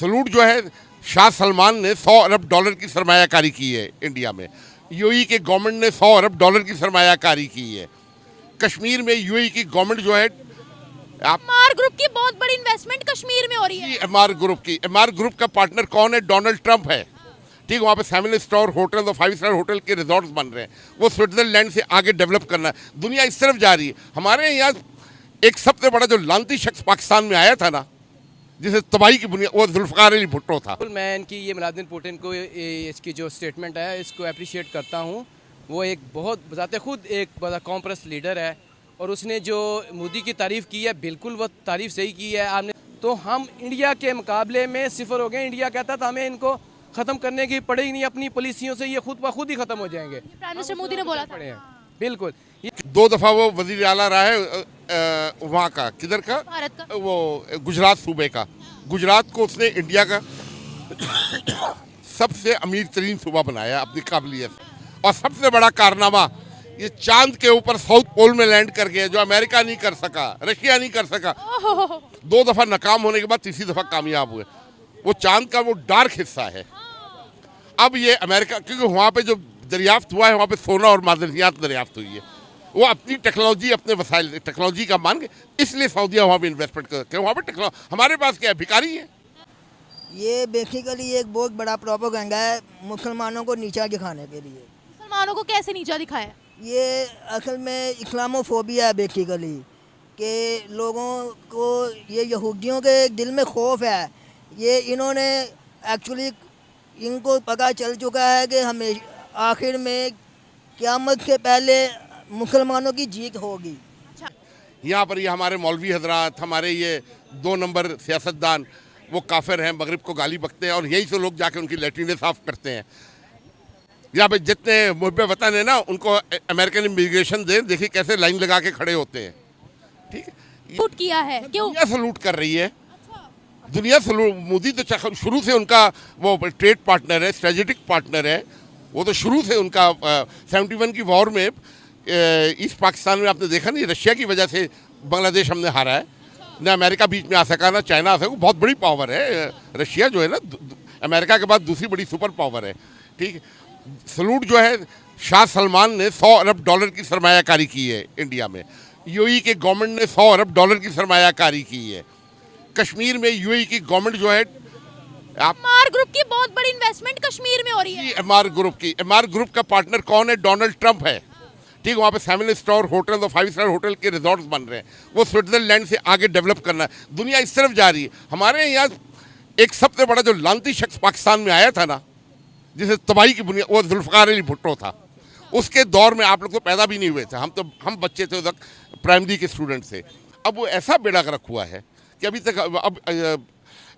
Salute जो है, शाह सलमान ने 100 अरब डॉलर की सरमायाकारी की है इंडिया में। यूएई के गवर्नमेंट ने 100 अरब डॉलर की सरमायाकारी की है। कश्मीर में यूएई की गवर्नमेंट जो है, एमआर ग्रुप की बहुत बड़ी इन्वेस्टमेंट कश्मीर में हो रही है। एमआर ग्रुप का पार्टनर कौन है? डोनाल्ड ट्रंप है। ठीक, वहाँ पे 7 स्टार होटल और 5 स्टार होटल के रिजॉर्ट्स बन रहे हैं। वो स्विट्जरलैंड से आगे डेवलप करना है। दुनिया इस तरफ जा रही है। हमारे यहाँ एक सबसे बड़ा जो लानती शख्स पाकिस्तान में आया था ना, जिसे तबाही की बुनियाद, वो जुल्फ़िकार अली भुट्टो था। मैं इनकी ये व्लादिमीर पुतिन को इसकी जो स्टेटमेंट है इसको अप्रिशिएट करता हूँ। वो एक बहुत बजाते खुद एक बड़ा कॉम्प्रेस लीडर है और उसने जो मोदी की तारीफ़ की है बिल्कुल वो तारीफ़ सही की है आपने। तो हम इंडिया के मुकाबले में सिफर हो गए। इंडिया कहता था हमें इनको ख़त्म करने की पड़ेगी नहीं, अपनी पॉलिसियों से ये खुद ब खुद ही ख़त्म हो जाएंगे। प्राइम मिनिस्टर मोदी ने बोला था। बिल्कुल। 2 दफ़ा वो वज़ीर आला रहा है वहाँ का, किधर का? भारत का। वो गुजरात सूबे का। गुजरात को उसने इंडिया का सबसे अमीर तरीन सूबा बनाया अपनी काबिलियत से। और सबसे बड़ा कारनामा, ये चांद के ऊपर साउथ पोल में लैंड कर गया, जो अमेरिका नहीं कर सका, रशिया नहीं कर सका। 2 दफ़ा नाकाम होने के बाद तीसरी दफ़ा कामयाब हुए। वो चांद का वो डार्क हिस्सा है। अब ये अमेरिका, क्योंकि वहाँ पे जो दरियाफ्त हुआ है, वहाँ पे सोना और मादनियात दरियाफ्त हुई है। वो अपनी टेक्नोलॉजी, अपने वसाइल टेक्नोलॉजी का मान के, इसलिए सऊदीया वहाँ पे इन्वेस्टमेंट करते हैं। वहाँ पे टेक्नोलॉजी, हमारे पास क्या है? भिखारी है। ये बेसिकली एक बहुत बड़ा प्रोपेगेंडा है मुसलमानों को नीचा दिखाने के लिए। मुसलमानों को कैसे नीचा दिखाया? ये असल में इस्लामोफोबिया है बेसिकली, कि लोगों को, ये यहूदियों के दिल में खौफ है। ये इन्होंने एक्चुअली, इनको पता चल चुका है कि हमें आखिर में क़यामत से पहले मुसलमानों की जीत होगी। यहाँ पर ये हमारे मौलवी हजरात, हमारे ये 2 नंबर सियासतदान, वो काफिर हैं, मगरिब को गाली बकते हैं और यही से लोग जाके उनकी लैट्रिनें साफ करते हैं। यहाँ पे जितने मुहब्बे वतन है ना, उनको अमेरिकन इमिग्रेशन दे, देखिए कैसे लाइन लगा के खड़े होते हैं। ठीक है, लूट किया है क्यों? दुनिया से लूट कर रही है। दुनिया से मोदी तो शुरू से उनका वो ट्रेड पार्टनर है, स्ट्रेटेजिक पार्टनर है। वो तो शुरू से उनका 71 की वॉर में ईस्ट पाकिस्तान में आपने देखा नहीं, रशिया की वजह से बांग्लादेश हमने हारा है। ना अमेरिका बीच में आ सका, ना चाइना आ सका। बहुत बड़ी पावर है रशिया, जो है ना, अमेरिका के बाद दूसरी बड़ी सुपर पावर है। ठीक है, सलूट जो है, शाह सलमान ने 100 अरब डॉलर की सरमायाकारी की है इंडिया में। यूएई के गवर्नमेंट ने 100 अरब डॉलर की सरमायाकारी की है। कश्मीर में यूएई की गवर्नमेंट जो है, एमआर ग्रुप की बहुत बड़ी इन्वेस्टमेंट कश्मीर में हो रही है। एमआर ग्रुप का पार्टनर कौन है? डोनाल्ड ट्रंप है। ठीक, वहाँ पे 7 स्टार होटल और 5 स्टार होटल के रिजॉर्ट्स बन रहे हैं। वो स्विट्जरलैंड से आगे डेवलप करना है। दुनिया इस तरफ जा रही है। हमारे यहाँ एक सबसे बड़ा जो लानती शख्स पाकिस्तान में आया था ना, जिसे तबाही की बुनियाद, वो जुल्फ़िकार अली भुट्टो था। उसके दौर में आप लोग तो पैदा भी नहीं हुए थे। हम बच्चे थे उस वक्त, प्राइमरी के स्टूडेंट थे। अब वो ऐसा बेड़ा गर्क हुआ है कि अभी तक, अब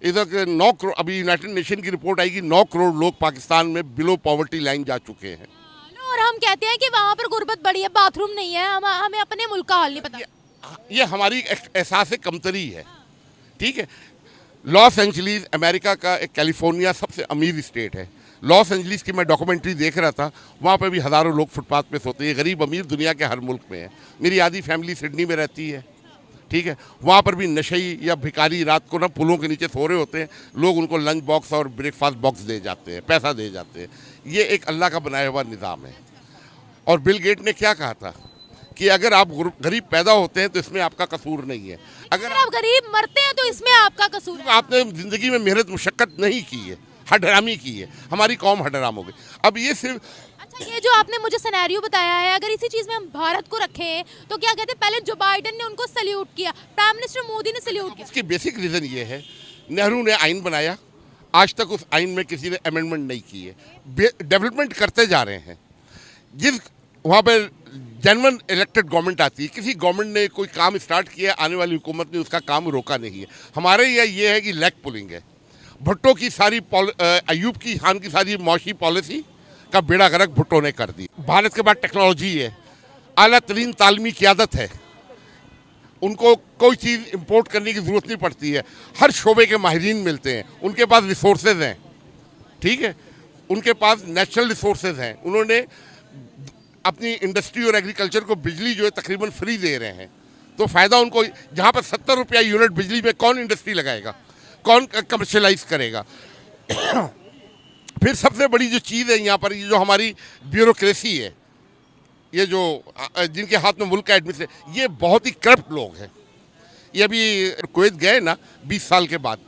इधर 9 करोड़, अभी यूनाइटेड नेशन की रिपोर्ट आएगी, 9 करोड़ लोग पाकिस्तान में बिलो पॉवर्टी लाइन जा चुके हैं। और हम कहते हैं कि वहाँ पर गुर्बत बड़ी है, बाथरूम नहीं है, हमें अपने मुल्क का हाल नहीं पता। ये हमारी एहसास कमतरी है। ठीक है, लॉस एंजलिस अमेरिका का एक, कैलिफोर्निया सबसे अमीर स्टेट है। लॉस एंजलिस की मैं डॉक्यूमेंट्री देख रहा था, वहाँ पे भी हज़ारों लोग फुटपाथ पे सोते हैं। गरीब अमीर दुनिया के हर मुल्क में है। मेरी आधी फैमिली सिडनी में रहती है। ठीक है, वहाँ पर भी नशई या भिखारी रात को ना पुलों के नीचे सो रहे होते हैं। लोग उनको लंच बॉक्स और ब्रेकफास्ट बॉक्स दे जाते हैं, पैसा दे जाते हैं। ये एक अल्लाह का बनाया हुआ निज़ाम है। और बिल गेट ने क्या कहा था कि अगर आप गरीब पैदा होते हैं तो इसमें आपका कसूर नहीं है। अगर आप गरीब मरते हैं तो इसमें आपका कसूर है। आपने ज़िंदगी में मेहनत मुशक्क़त नहीं की है, हडरामी की है। हमारी कौम हडराम हो गई। अब ये सिर्फ, अच्छा, ये जो आपने मुझे सिनेरियो बताया है, अगर इसी चीज़ में हम भारत को रखें तो क्या कहते हैं, पहले जो बाइडेन ने उनको सल्यूट किया, प्राइम मिनिस्टर मोदी ने सल्यूट किया। इसकी बेसिक रीज़न ये है, नेहरू ने आइन बनाया, आज तक उस आइन में किसी ने अमेंडमेंट नहीं की है। डेवलपमेंट करते जा रहे हैं। जिस वहाँ पर जेन्युइन इलेक्टेड गवर्नमेंट आती है, किसी गवर्नमेंट ने कोई काम स्टार्ट किया, आने वाली हुकूमत ने उसका काम रोका नहीं है। हमारे यहाँ ये है कि लेग पुलिंग है। भुट्टो की सारी अयूब की खान की सारी मौशी पॉलिसी का बेड़ा गर्क भुट्टो ने कर दी। भारत के बाद टेक्नोलॉजी है, आला तरीन तालमी क़यादत है। उनको कोई चीज़ इंपोर्ट करने की ज़रूरत नहीं पड़ती है। हर शोबे के माहिरीन मिलते हैं, उनके पास रिसोर्सेज हैं। ठीक है, उनके पास नेचुरल रिसोर्सेज हैं। उन्होंने अपनी इंडस्ट्री और एग्रीकल्चर को बिजली जो है तकरीबन फ्री दे रहे हैं। तो फ़ायदा उनको, जहाँ पर 70 रुपया यूनिट बिजली में कौन इंडस्ट्री लगाएगा? कौन कमर्शलाइज करेगा। फिर सबसे बड़ी जो चीज़ है यहाँ पर, ये जो हमारी ब्यूरोक्रेसी है, ये जो जिनके हाथ में मुल्क का एडमिनिस्ट्रेशन, ये बहुत ही करप्ट लोग हैं। ये अभी कुवैत गए ना 20 साल के बाद,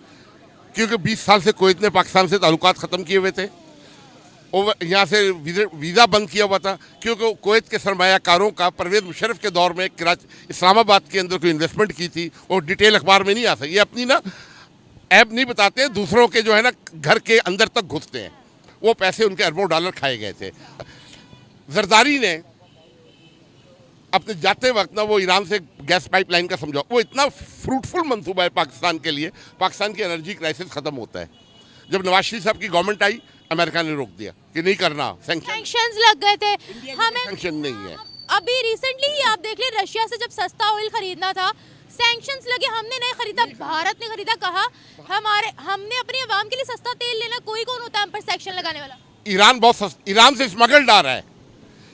क्योंकि 20 साल से कुवैत ने पाकिस्तान से ताल्लुकात ख़त्म किए हुए थे, और यहाँ से वीज़ा बंद किया हुआ था, क्योंकि कुवैत के सरमायाकारों का परवेज़ मुशर्रफ के दौर में कराची इस्लामाबाद के अंदर कोई इन्वेस्टमेंट की थी, और डिटेल अखबार में नहीं आ सकती। ये अपनी ना ऐप नहीं बताते, दूसरों के जो है ना घर के अंदर तक घुसते हैं। वो पैसे उनके अरबों डॉलर खाए गए थे। जरदारी ने अपने जाते वक्त ना वो ईरान से गैस पाइपलाइन का समझौता, वो इतना फ्रूटफुल मंसूबा है पाकिस्तान के लिए, पाकिस्तान की एनर्जी क्राइसिस ख़त्म होता है। जब नवाज शरीफ साहब की गवर्नमेंट आई, अमेरिका ने रोक दिया कि नहीं करना, सैंक्शंस लग गए थे हमें। सैंक्शन नहीं है। अभी रिसेंटली ही आप देख ले, रशिया से जब सस्ता ऑयल खरीदना था, सैंक्शंस लगे, हमने नहीं खरीदा, भारत ने खरीदा। कहा हमने अपनी आवाम के लिए सस्ता तेल लेना, कोई कौन होता है हम पर सैंक्शन लगाने वाला। ईरान से स्मगल्ड आ रहा है,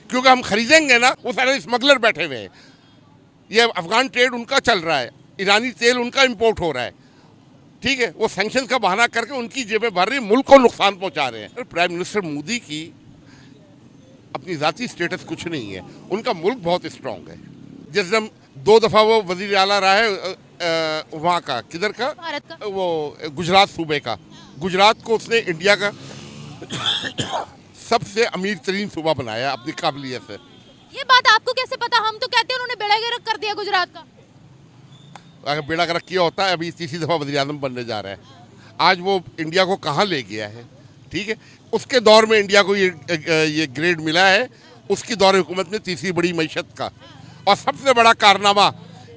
क्योंकि हम खरीदेंगे ना, वो सारे स्मगलर बैठे हुए हैं। ये अफगान ट्रेड उनका चल रहा है, ईरानी तेल उनका इंपोर्ट हो रहा है, ठीक है। वो सैंक्शन का बहाना करके उनकी जेबें भर रही, मुल्क को नुकसान पहुंचा रहे हैं। प्राइम मिनिस्टर मोदी की अपनी ज़ाती स्टेटस कुछ नहीं है, उनका मुल्क बहुत स्ट्रांग है। जिस दिन 2 दफ़ा वो वज़ीर आला रहा है वहाँ का, किधर का, भारत का, वो गुजरात सूबे का। गुजरात को उसने इंडिया का सबसे अमीर तरीन सूबा बनाया अपनी काबिलियत से। ये बात आपको कैसे पता? हम तो कहते हैं उन्होंने बेड़ा गर्क कर दिया गुजरात का। अगर बेड़ा गर्क किया होता है, अभी तीसरी दफ़ा वज़ीर आज़म बनने जा रहा है। आज वो इंडिया को कहाँ ले गया है, ठीक है। उसके दौर में इंडिया को ये ग्रेड मिला है, उसकी दौर हुकूमत में तीसरी बड़ी मईशत का। और सबसे बड़ा कारनामा,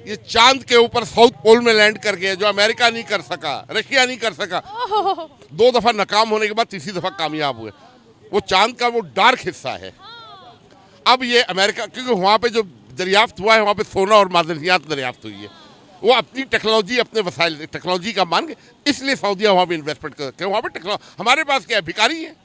ये चांद के ऊपर साउथ पोल में लैंड कर गए, जो अमेरिका नहीं कर सका, रशिया नहीं कर सका। 2 दफ़ा नाकाम होने के बाद तीसरी दफ़ा कामयाब हुए। वो चांद का वो डार्क हिस्सा है। अब ये अमेरिका, क्योंकि वहाँ पे जो दरियाफ्त हुआ है, वहाँ पे सोना और मादनियात दरियाफ्त हुई है। वो अपनी टेक्नोलॉजी, अपने वसाइल टेक्नोलॉजी का मान के, इसलिए सऊदीया वहाँ पे इन्वेस्टमेंट करते हैं। वहाँ पे टेक्नोलॉजी, हमारे पास क्या है, भिखारी है,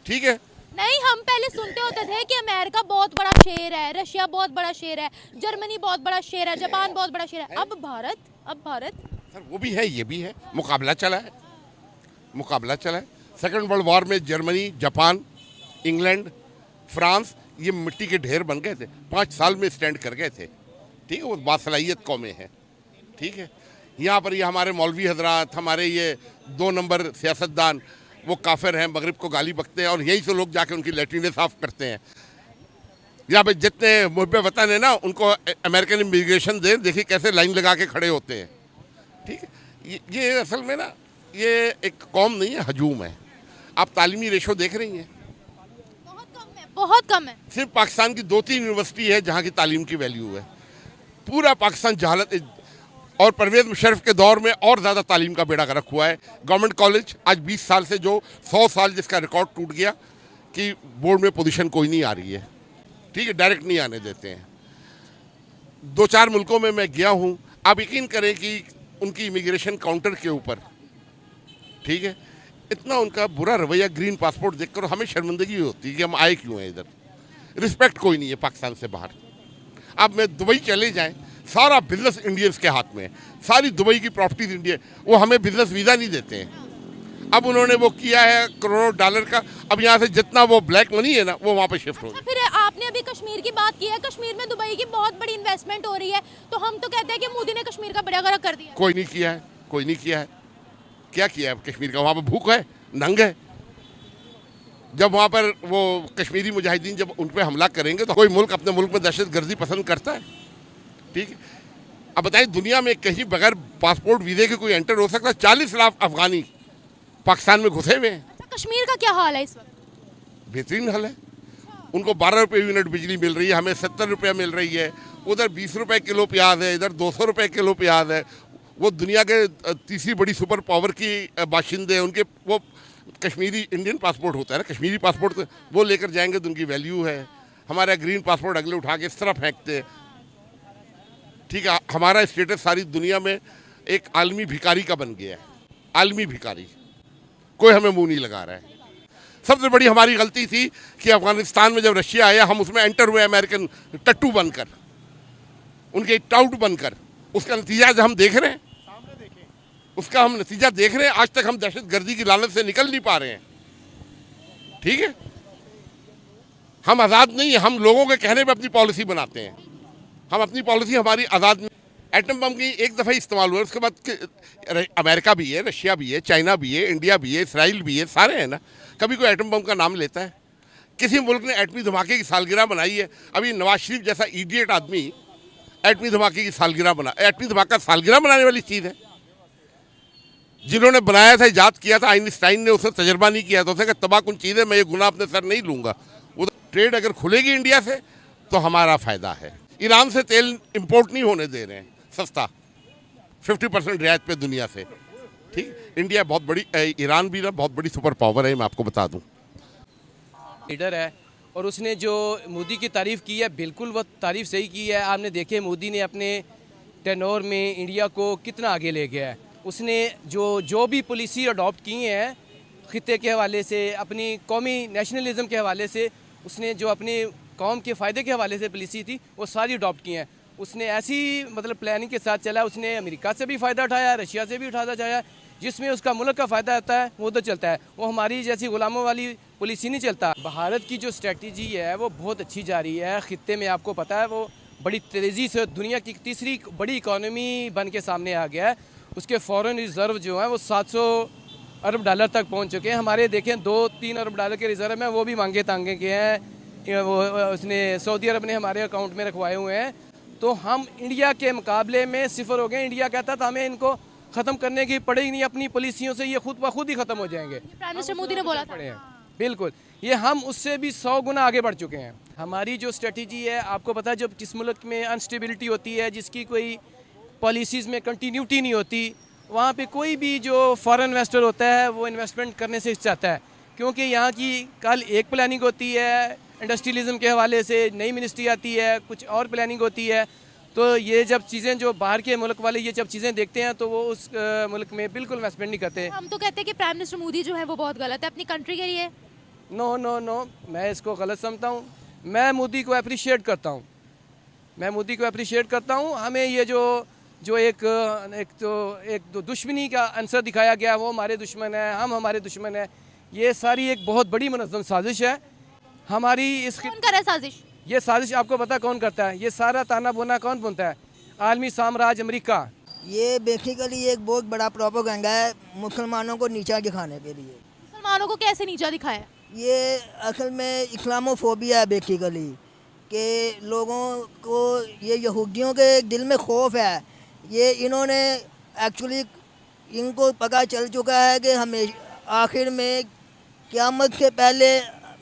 ठीक है। नहीं, हम पहले सुनते होते थे कि अमेरिका बहुत बड़ा शेर है, रशिया बहुत बड़ा शेर है, जर्मनी बहुत बड़ा शेर है, जापान बहुत बड़ा शेर है। अब भारत सर वो भी है, ये भी है। मुकाबला चला है। सेकेंड वर्ल्ड वॉर में जर्मनी, जापान, इंग्लैंड, फ्रांस, ये मिट्टी के ढेर बन गए थे, 5 साल में स्टैंड कर गए थे, ठीक है। वो बासलाहियत कौमें हैं, ठीक है। यहाँ पर ये हमारे मौलवी हजरात, हमारे ये 2 नंबर सियासतदान, वो काफिर हैं, मगरिब को गाली बकते हैं, और यहीं से लोग जाके उनकी लैट्रिनें साफ करते हैं। यहाँ पे जितने मुहब्बे वतन है ना, उनको अमेरिकन इमिग्रेशन दे, देखिए कैसे लाइन लगा के खड़े होते हैं, ठीक है। ये असल में ना, ये एक कौम नहीं है, हजूम है। आप तालीमी रेशो देख रही हैं, बहुत कम है। सिर्फ पाकिस्तान की 2-3 यूनिवर्सिटी है जहाँ की तालीम की वैल्यू है। पूरा पाकिस्तान जहालत, और परवेज़ मुशर्रफ के दौर में और ज़्यादा तालीम का बेड़ा गर्क हुआ है। गवर्नमेंट कॉलेज आज 20 साल से, जो 100 साल जिसका रिकॉर्ड टूट गया कि बोर्ड में पोजीशन कोई नहीं आ रही है, ठीक है, डायरेक्ट नहीं आने देते हैं। 2-4 मुल्कों में मैं गया हूँ, आप यकीन करें कि उनकी इमिग्रेशन काउंटर के ऊपर, ठीक है, इतना उनका बुरा रवैया, ग्रीन पासपोर्ट देखकर हमें शर्मिंदगी होती है कि हम आए क्यों हैं इधर। रिस्पेक्ट कोई नहीं है पाकिस्तान से बाहर। आप में दुबई चले जाएं, सारा बिजनेस इंडियंस के हाथ में है, सारी दुबई की प्रॉपर्टीज इंडिया, वो हमें बिजनेस वीज़ा नहीं देते हैं। अब उन्होंने वो किया है करोड़ों डॉलर का, अब यहाँ से जितना वो ब्लैक मनी है ना, वो वहाँ पे शिफ्ट हो गया। फिर आपने अभी कश्मीर की बात की है, कश्मीर में दुबई की बहुत बड़ी इन्वेस्टमेंट हो रही है, तो हम तो कहते हैं कि मोदी ने कश्मीर का बेड़ा गर्क कर दिया। कोई नहीं किया है। क्या किया है कश्मीर का? वहाँ पर भूख है, नंग है। जब वहाँ पर वो कश्मीरी मुजाहिदीन जब उन पर हमला करेंगे, तो कोई मुल्क अपने मुल्क में दहशतगर्दी पसंद करता है, ठीक है। अब बताइए, दुनिया में कहीं बगैर पासपोर्ट वीज़े के कोई एंटर हो सकता है? 40 लाख अफगानी पाकिस्तान में घुसे हुए हैं। अच्छा, कश्मीर का क्या हाल है इस वक्त? बेहतरीन हाल है। उनको 12 रुपये यूनिट बिजली मिल रही है, हमें 70 रुपये मिल रही है। उधर 20 रुपये किलो प्याज है, इधर 200 रुपये किलो प्याज है। वो दुनिया के तीसरी बड़ी सुपर पावर की बाशिंदे हैं, उनके वो कश्मीरी इंडियन पासपोर्ट होता है ना, कश्मीरी पासपोर्ट तो वो लेकर जाएंगे तो उनकी वैल्यू है। हमारा ग्रीन पासपोर्ट अगले उठा के इस तरह फेंकते, ठीक है। हमारा स्टेटस सारी दुनिया में एक आलमी भिखारी का बन गया है, आलमी भिखारी। कोई हमें मुंह नहीं लगा रहा है। सबसे बड़ी हमारी गलती थी कि अफगानिस्तान में जब रशिया आया, हम उसमें एंटर हुए अमेरिकन टट्टू बनकर, उनके टाउट बनकर। उसका नतीजा आज हम देख रहे हैं, उसका हम नतीजा देख रहे हैं। आज तक हम दहशतगर्दी की लानत से निकल नहीं पा रहे हैं। ठीक है, हम आज़ाद नहीं है, हम लोगों के कहने पे अपनी पॉलिसी बनाते हैं। हम अपनी पॉलिसी हमारी आज़ाद। एटम बम की एक दफ़ा इस्तेमाल हुआ, उसके बाद अमेरिका भी है, रशिया भी है, चाइना भी है, इंडिया भी है, इसराइल भी है, सारे हैं ना। कभी कोई एटम बम का नाम लेता है? किसी मुल्क ने एटमी धमाके की सालगिरह बनाई है? अभी नवाज शरीफ जैसा इडियट आदमी एटमी धमाके की सालगिरह एटमी धमाका सालगिरह बनाने वाली चीज़ है। जिन्होंने बनाया था, इजाद किया था, आइंस्टाइन ने उसे तजर्बा नहीं किया, तो उसने कहा तबाह कुन चीज़ है, मैं ये गुनाह अपने सर नहीं लूँगा। वो ट्रेड अगर खुलेगी इंडिया से तो हमारा फ़ायदा है। ईरान से तेल इंपोर्ट नहीं होने दे रहे हैं सस्ता, 50% रियायत पे दुनिया से। ठीक, इंडिया बहुत बड़ी, ईरान भी ना बहुत बड़ी सुपर पावर है, मैं आपको बता दूं। लीडर है और उसने जो मोदी की तारीफ़ की है, बिल्कुल वो तारीफ़ सही की है। आपने देखे मोदी ने अपने टेनोर में इंडिया को कितना आगे ले गया है। उसने जो भी पॉलिसी अडॉप्ट की है खिते के हवाले से, अपनी कौमी नेशनलिज्म के हवाले से, उसने जो अपनी कौम के फ़ायदे के हवाले से पॉलिसी थी वो सारी अडॉप्ट की हैं। उसने ऐसी मतलब प्लानिंग के साथ चला। उसने अमेरिका से भी फ़ायदा उठाया, रशिया से भी उठाया, जिसमें उसका मुल्क का फ़ायदा होता है वो तो चलता है। वो हमारी जैसी गुलामों वाली पॉलिसी नहीं चलता। भारत की जो स्ट्रेटजी है वो बहुत अच्छी जा रही है। खित्ते में आपको पता है वो बड़ी तेज़ी से दुनिया की तीसरी बड़ी इकॉनमी बन के सामने आ गया है। उसके फॉरेन रिज़र्व जो हैं वो 700 अरब डॉलर तक पहुंच चुके हैं। हमारे देखें 2-3 अरब डॉलर के रिज़र्व हैं, वो भी मांगे तांगे के हैं। वो उसने सऊदी अरब ने हमारे अकाउंट में रखवाए हुए हैं। तो हम इंडिया के मुकाबले में सिफर हो गए। इंडिया कहता था हमें इनको ख़त्म करने की पड़ेगी नहीं, अपनी पॉलिसियों से ये खुद ब खुद ही ख़त्म हो जाएंगे। प्राइम मिनिस्टर मोदी ने बोला था। पड़े हैं बिल्कुल, ये हम उससे भी 100 गुना आगे बढ़ चुके हैं। हमारी जो स्ट्रेटजी है, आपको पता है जब जिस मुल्क में अनस्टेबिलिटी होती है, जिसकी कोई पॉलिसीज़ में कंटिन्यूटी नहीं होती, वहाँ पे कोई भी जो फॉरेन इन्वेस्टर होता है वो इन्वेस्टमेंट करने से हिचकिचाता है। क्योंकि यहाँ की कल एक प्लानिंग होती है इंडस्ट्रियलिज्म के हवाले से, नई मिनिस्ट्री आती है, कुछ और प्लानिंग होती है। तो ये जब चीज़ें जो बाहर के मुल्क वाले ये जब चीज़ें देखते हैं तो वो उस मुल्क में बिल्कुल इन्वेस्टमेंट नहीं करते। हम तो कहते हैं कि प्राइम मिनिस्टर मोदी जो है वो बहुत गलत है अपनी कंट्री के लिए। नो नो नो, मैं इसको गलत समझता हूँ। मैं मोदी को अप्रिशिएट करता हूँ, मैं मोदी को अप्रिशिएट करता हूँ। हमें ये जो एक दुश्मनी का आंसर दिखाया गया, वो हमारे दुश्मन है, हम हमारे दुश्मन है, ये सारी एक बहुत बड़ी मुनज़्ज़म साजिश है हमारी। कौन कर रहा है साजिश? ये साजिश आपको पता कौन करता है? ये सारा ताना बोना कौन बुनता है? आलमी साम्राज्य अमेरिका। ये बेसिकली एक बहुत बड़ा प्रोपेगेंडा है मुसलमानों को नीचा दिखाने के लिए। मुसलमानों को कैसे नीचा दिखाया? ये असल में इस्लामोफोबिया है बेसिकली, कि लोगों को ये यहूदियों के दिल में खौफ है। ये इन्होंने एक्चुअली इनको पता चल चुका है कि हमें आखिर में क़यामत से पहले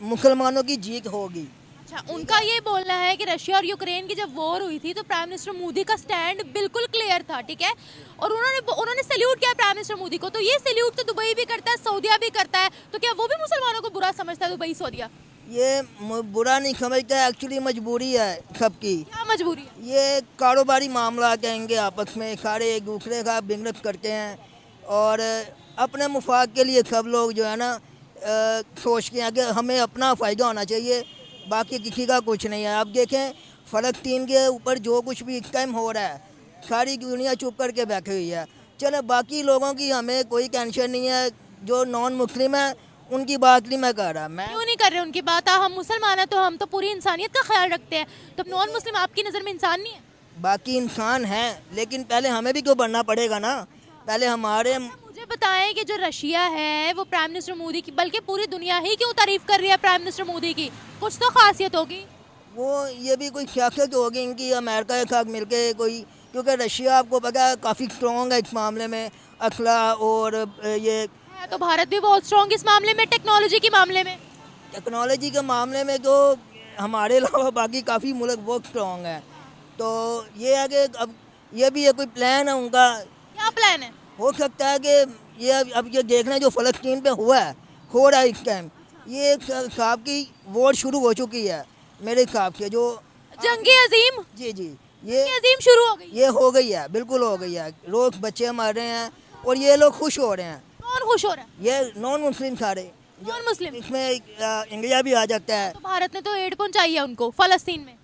मुसलमानों की जीत होगी। अच्छा, उनका ये बोलना है कि रशिया और यूक्रेन की जब वॉर हुई थी तो प्राइम मिनिस्टर मोदी का स्टैंड बिल्कुल क्लियर था, ठीक है, और उन्होंने सैल्यूट किया प्राइम मिनिस्टर मोदी को। तो ये सैल्यूट तो दुबई भी करता है, सऊदिया भी करता है, तो क्या वो भी मुसलमानों को बुरा समझता है दुबई सऊदिया? ये बुरा नहीं समझता, एक्चुअली मजबूरी है सबकी। क्या मजबूरी है? ये कारोबारी मामला कहेंगे, आपस में सारे एक दूसरे का बिजनेस करते हैं और अपने मुफाद के लिए सब लोग जो है ना सोचते हैं कि हमें अपना फ़ायदा होना चाहिए, बाकी किसी का कुछ नहीं है। आप देखें फ़लस्तीन के ऊपर जो कुछ भी इस टाइम हो रहा है, सारी दुनिया चुप करके बैठी हुई है। चलो बाकी लोगों की हमें कोई टेंशन नहीं है, जो नॉन मुस्लिम है उनकी बात नहीं मैं कर रहा। मैं क्यों नहीं कर रहे उनकी बात? हम मुसलमान हैं तो हम तो पूरी इंसानियत का ख्याल रखते हैं, तो नॉन मुस्लिम आपकी नज़र में इंसान नहीं है? बाकी इंसान हैं, लेकिन पहले हमें भी क्यों बनना पड़ेगा ना, पहले हमारे। मुझे बताएं कि जो रशिया है वो प्राइम मिनिस्टर मोदी की, बल्कि पूरी दुनिया ही क्यों तारीफ कर रही है प्राइम मिनिस्टर मोदी की? कुछ तो खासियत होगी। वो ये भी कोई सियासत होगी इनकी अमेरिका के साथ मिलके कोई, क्योंकि रशिया आपको पता है काफ़ी स्ट्रॉन्ग है इस मामले में, असला और ये है। तो भारत भी बहुत स्ट्रॉन्ग इस मामले में, टेक्नोलॉजी के मामले में। टेक्नोलॉजी के मामले में तो हमारे अलावा बाकी काफ़ी मुल्क बहुत स्ट्रॉन्ग है। तो ये है कि अब ये भी है कोई प्लान है उनका। क्या प्लान है? हो सकता है कि ये अब ये देखना जो फ़लस्तीन पे हुआ है, हो रहा है इस टाइम, ये साहब की वोट शुरू हो चुकी है मेरे हिसाब से। जो जंगे अजीम, जी जी, ये अजीम शुरू हो गई। ये हो गई है, बिल्कुल हो गई है। रोज़ बच्चे मार रहे हैं और ये लोग खुश हो रहे हैं। कौन खुश हो रहा है? ये नॉन मुस्लिम सारे, नॉन मुस्लिम। इसमें इंडिया भी आ जाता है। तो भारत ने तो एड पहुंचाई है उनको फलस्तीन में।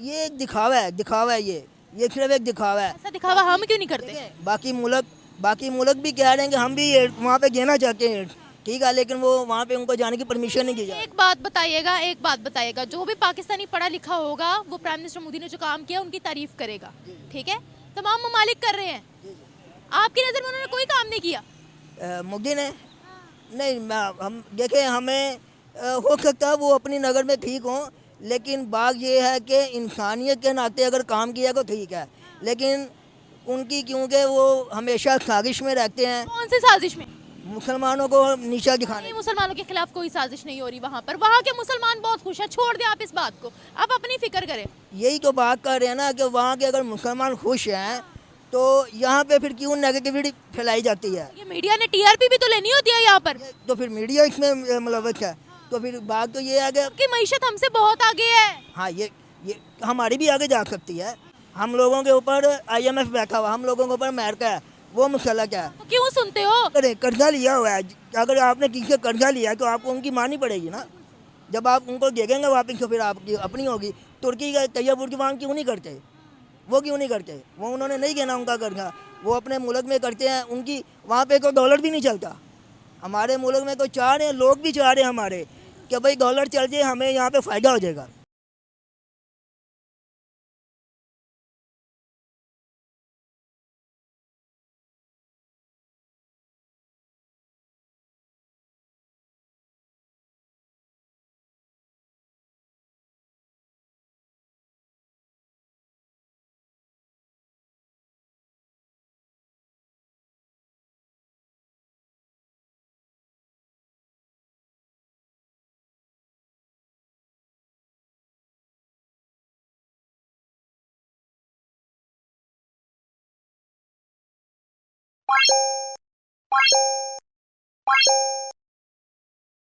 ये एक दिखावा है, दिखावा है, ये सिर्फ एक दिखावा है। ऐसा दिखावा हम क्यों नहीं करते? ठीक है, बाकी मुल्क बाकी मुल्क भी कह रहे हैं कि हम भी वहाँ पे गिरना चाहते हैं, ठीक है, लेकिन वो वहाँ पे उनको जाने की परमिशन नहीं दी जा। एक बात बताइएगा, जो भी पाकिस्तानी पढ़ा लिखा होगा वो प्राइम मिनिस्टर मोदी ने जो काम किया उनकी तारीफ करेगा, ठीक है? तमाम ममालिक कर रहे हैं, आपकी नज़र में उन्होंने कोई काम नहीं किया? मोदी ने नहीं, हम देखें, हमें हो सकता है वो अपनी नज़र में ठीक हों, लेकिन बात ये है कि इंसानियत के नाते अगर काम किया तो ठीक है, लेकिन उनकी क्योंकि वो हमेशा साजिश में रहते हैं, कौन सी साजिश में? मुसलमानों को नीचा दिखाने। नहीं, मुसलमानों के खिलाफ कोई साजिश नहीं हो रही वहाँ पर, वहाँ के मुसलमान बहुत खुश हैं, छोड़ दें आप इस बात को, आप अपनी फिक्र करें। यही तो बात कर रहे हैं ना कि वहाँ के अगर मुसलमान खुश हैं तो यहाँ पे फिर क्यों नेगेटिविटी फैलाई जाती है? ये मीडिया ने टीआरपी भी तो लेनी होती है यहाँ पर, तो फिर मीडिया इसमें मुलव्वस है, तो फिर बात तो ये है कि कि मईशत हमसे बहुत आगे है। हाँ, ये हमारी भी आगे जा सकती है। हम लोगों के ऊपर IMF बैठा हुआ, हम लोगों के ऊपर अमेरिका है, वो मसला क्या है? तो क्यों सुनते हो? अरे कर्जा लिया हुआ है, अगर आपने किसी से कर्जा लिया है तो आपको उनकी माननी पड़ेगी ना। जब आप उनको देखेंगे वापस तो फिर आपकी अपनी होगी। तुर्की का तैयब उर्दवान क्यों नहीं करते? वो क्यों नहीं करते? वो उन्होंने नहीं देना उनका कर्जा, वो अपने मुल्क में करते हैं, उनकी वहाँ पे कोई डॉलर भी नहीं चलता। हमारे मुल्क में तो चाह रहे हैं, लोग भी चाह रहे हैं हमारे कि भाई डॉलर चल जाए, हमें यहाँ पे फ़ायदा हो जाएगा।